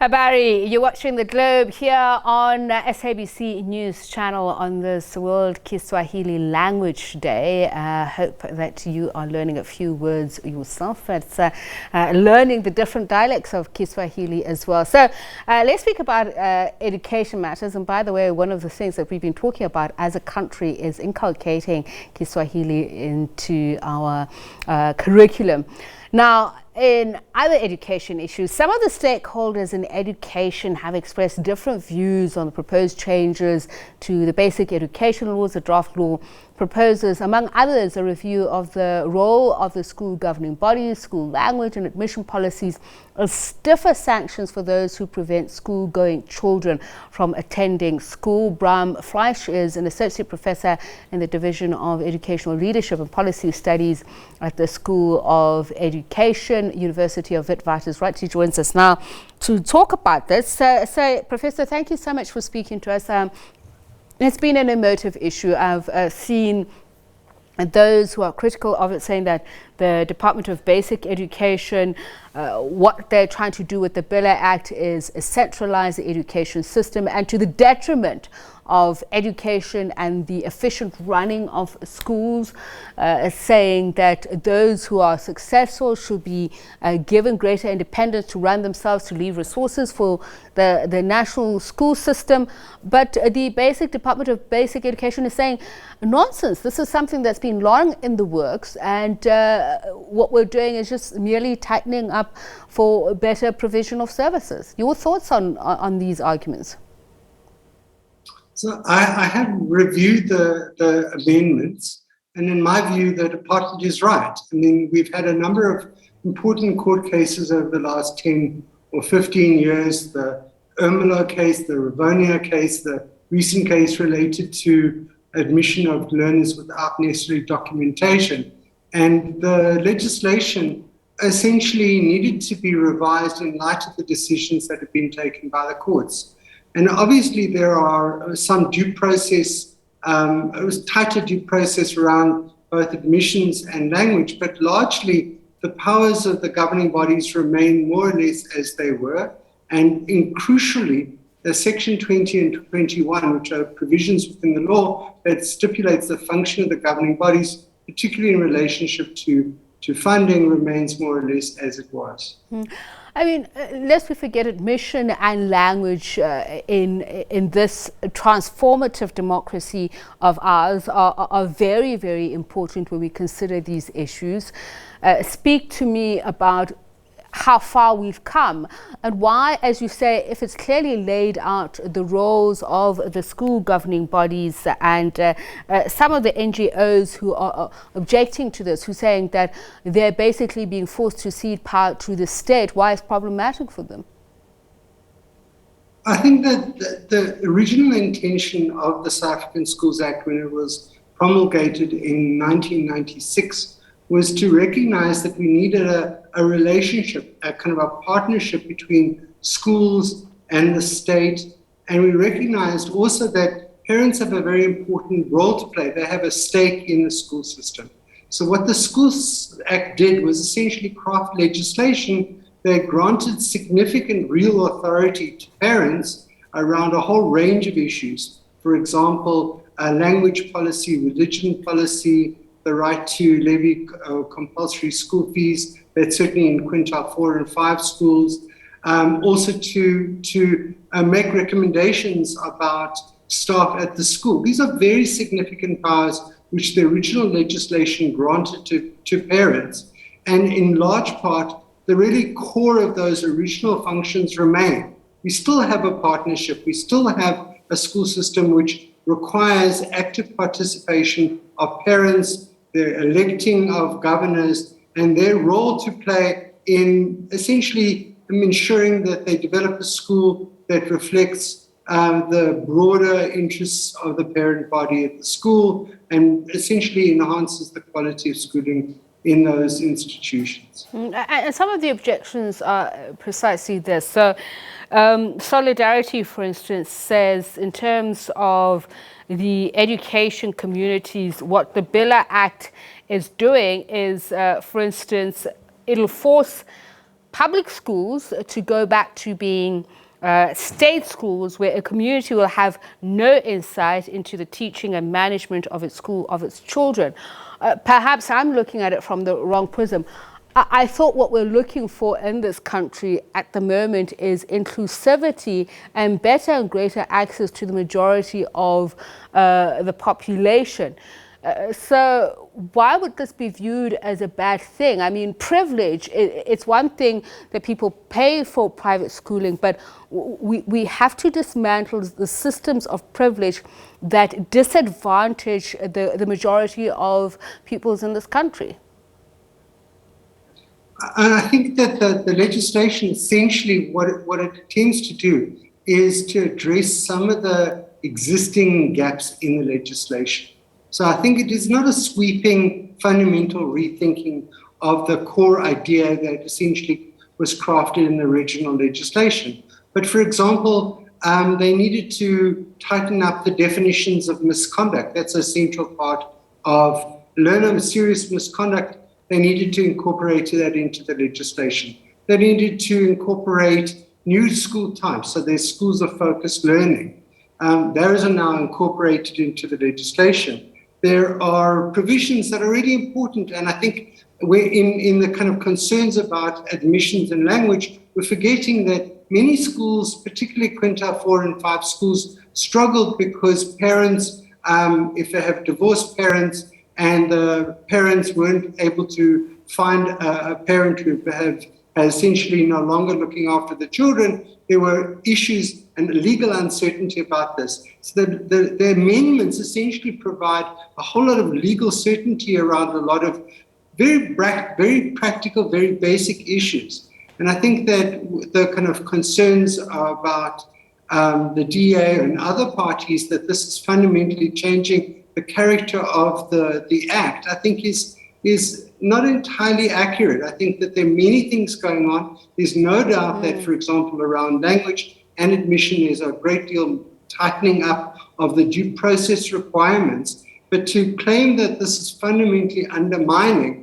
Barry, you're watching The Globe here on SABC News Channel on this World Kiswahili Language Day. Hope that you are learning a few words yourself. It's learning the different dialects of Kiswahili as well. So let's speak about education matters. And by the way, one of the things that we've been talking about as a country is inculcating Kiswahili into our curriculum. Now, in other education issues, some of the stakeholders in education have expressed different views on the proposed changes to the basic education laws. The draft law proposes, among others, a review of the role of the school governing bodies, school language and admission policies, stiffer sanctions for those who prevent school-going children from attending school. Brahm Fleisch is an associate professor in the Division of Educational Leadership and Policy Studies at the School of Education, University of Witwatersrand. He joins us now to talk about this. So, Professor, thank you so much for speaking to us. It's been an emotive issue. I've seen those who are critical of it saying that the Department of Basic Education, what they're trying to do with the Bill Act is centralize the education system and to the detriment of education and the efficient running of schools, saying that those who are successful should be given greater independence to run themselves, to leave resources for the national school system. But the Department of Basic Education is saying, nonsense, this is something that's been long in the works, and what we're doing is just merely tightening up for better provision of services. Your thoughts on these arguments? So I have reviewed the amendments, and in my view, the department is right. I mean, we've had a number of important court cases over the last 10 or 15 years, the Ermelo case, the Rivonia case, the recent case related to admission of learners without necessary documentation. And the legislation essentially needed to be revised in light of the decisions that have been taken by the courts. And obviously there are some due process, tighter due process around both admissions and language, but largely the powers of the governing bodies remain more or less as they were. And crucially, the Section 20 and 21, which are provisions within the law that stipulates the function of the governing bodies, particularly in relationship to funding, remains more or less as it was. I mean, lest we forget, admission and language in this transformative democracy of ours are very, very important when we consider these issues. Speak to me about how far we've come and why, as you say, if it's clearly laid out the roles of the school governing bodies and some of the NGOs who are objecting to this, who are saying that they're basically being forced to cede power to the state, why it's problematic for them? I think that the original intention of the South African Schools Act, when it was promulgated in 1996, was to recognize that we needed a relationship, a kind of a partnership between schools and the state. And we recognized also that parents have a very important role to play. They have a stake in the school system. So what the Schools Act did was essentially craft legislation that granted significant real authority to parents around a whole range of issues. For example, language policy, religion policy, the right to levy compulsory school fees, that's certainly in quintile 4 and 5 schools. Also to make recommendations about staff at the school. These are very significant powers which the original legislation granted to parents. And in large part, the really core of those original functions remain. We still have a partnership. We still have a school system which requires active participation of parents, the electing of governors, and their role to play in essentially ensuring that they develop a school that reflects the broader interests of the parent body at the school and essentially enhances the quality of schooling in those institutions. And some of the objections are precisely this. So Solidarity, for instance, says in terms of the education communities, what the Bill Act is doing is, for instance, it'll force public schools to go back to being state schools, where a community will have no insight into the teaching and management of its school, of its children. Perhaps I'm looking at it from the wrong prism. I thought what we're looking for in this country at the moment is inclusivity and better and greater access to the majority of the population. So why would this be viewed as a bad thing? I mean, privilege, it's one thing that people pay for private schooling, but we have to dismantle the systems of privilege that disadvantage the majority of peoples in this country. And I think that the legislation, essentially what it attempts to do is to address some of the existing gaps in the legislation. So I think it is not a sweeping, fundamental rethinking of the core idea that essentially was crafted in the original legislation. But for example, they needed to tighten up the definitions of misconduct. That's a central part of learner serious misconduct. They needed to incorporate that into the legislation. They needed to incorporate new school types, so there's schools of focused learning. Those are now incorporated into the legislation. There are provisions that are really important, and I think we're in the kind of concerns about admissions and language, we're forgetting that many schools, particularly quintile 4 and 5 schools, struggled because parents, if they have divorced parents and the parents weren't able to find a parent who has essentially no longer looking after the children, there were issues and legal uncertainty about this. So the amendments essentially provide a whole lot of legal certainty around a lot of very practical, very basic issues. And I think that the kind of concerns about the DA and other parties that this is fundamentally changing the character of the Act, I think is not entirely accurate. I think that there are many things going on. There's no doubt that, for example, around language and admission, there's a great deal tightening up of the due process requirements. But to claim that this is fundamentally undermining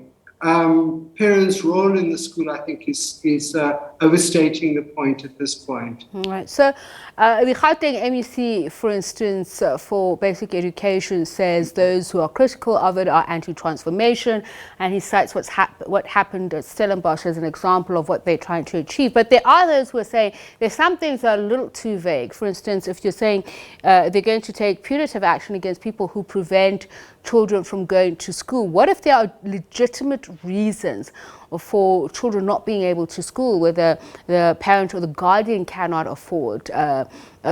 parents' role in the school, I think is overstating the point at this point. Right. So the Gauteng MEC, for instance, for basic education, says those who are critical of it are anti-transformation, and he cites what happened at Stellenbosch as an example of what they're trying to achieve. But there are those who are saying there's some things that are a little too vague. For instance, if you're saying they're going to take punitive action against people who prevent children from going to school, what if there are legitimate reasons for children not being able to school, whether the parent or the guardian cannot afford,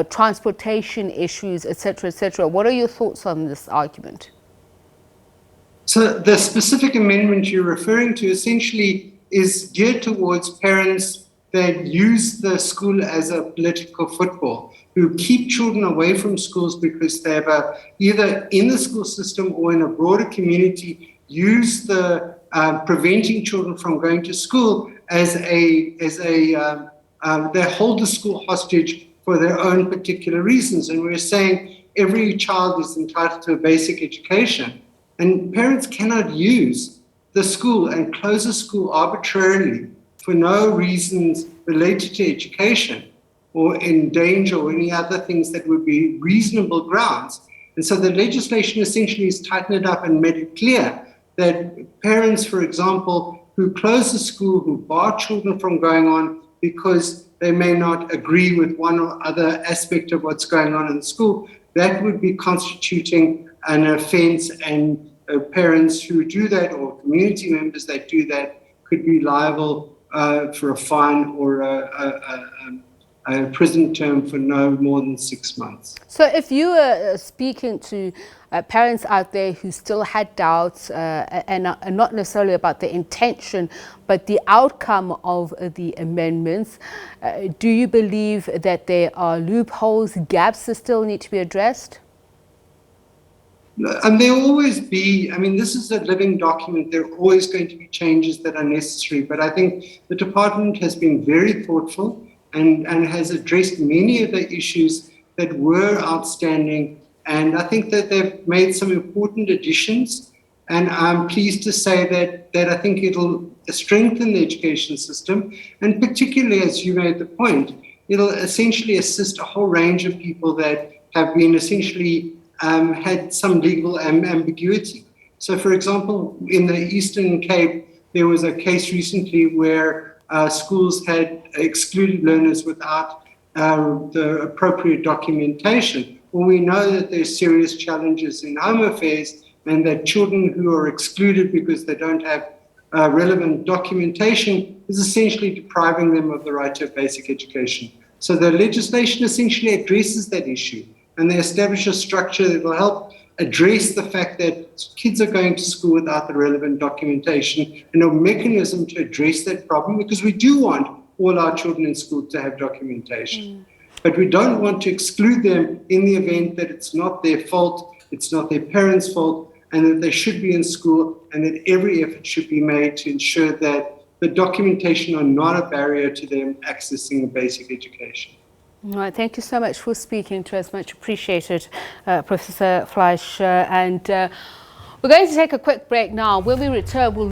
transportation issues, etc., etc.? What are your thoughts on this argument? So the specific amendment you're referring to essentially is geared towards parents that use the school as a political football, who keep children away from schools because they have either in the school system or in a broader community use the preventing children from going to school as they hold the school hostage for their own particular reasons. And we're saying every child is entitled to a basic education, and parents cannot use the school and close a school arbitrarily for no reasons related to education or in danger or any other things that would be reasonable grounds. And so the legislation essentially has tightened it up and made it clear that parents, for example, who close the school, who bar children from going on because they may not agree with one or other aspect of what's going on in the school, that would be constituting an offense, and parents who do that or community members that do that could be liable for a fine or a prison term for no more than 6 months. So if you were speaking to parents out there who still had doubts and not necessarily about the intention, but the outcome of the amendments, do you believe that there are loopholes, gaps that still need to be addressed? And there will always be, I mean, this is a living document. There are always going to be changes that are necessary. But I think the department has been very thoughtful and has addressed many of the issues that were outstanding. And I think that they've made some important additions. And I'm pleased to say that I think it'll strengthen the education system, and particularly, as you made the point, it'll essentially assist a whole range of people that have been essentially had some legal ambiguity. So, for example, in the Eastern Cape, there was a case recently where schools had excluded learners without the appropriate documentation. Well, we know that there's serious challenges in home affairs, and that children who are excluded because they don't have relevant documentation is essentially depriving them of the right to a basic education. So the legislation essentially addresses that issue, and they establish a structure that will help address the fact that kids are going to school without the relevant documentation, and a mechanism to address that problem, because we do want all our children in school to have documentation. But we don't want to exclude them in the event that it's not their fault, it's not their parents' fault, and that they should be in school, and that every effort should be made to ensure that the documentation are not a barrier to them accessing a basic education. All right, thank you so much for speaking to us. Much appreciated, Professor Fleisch. And we're going to take a quick break now. When we return, we'll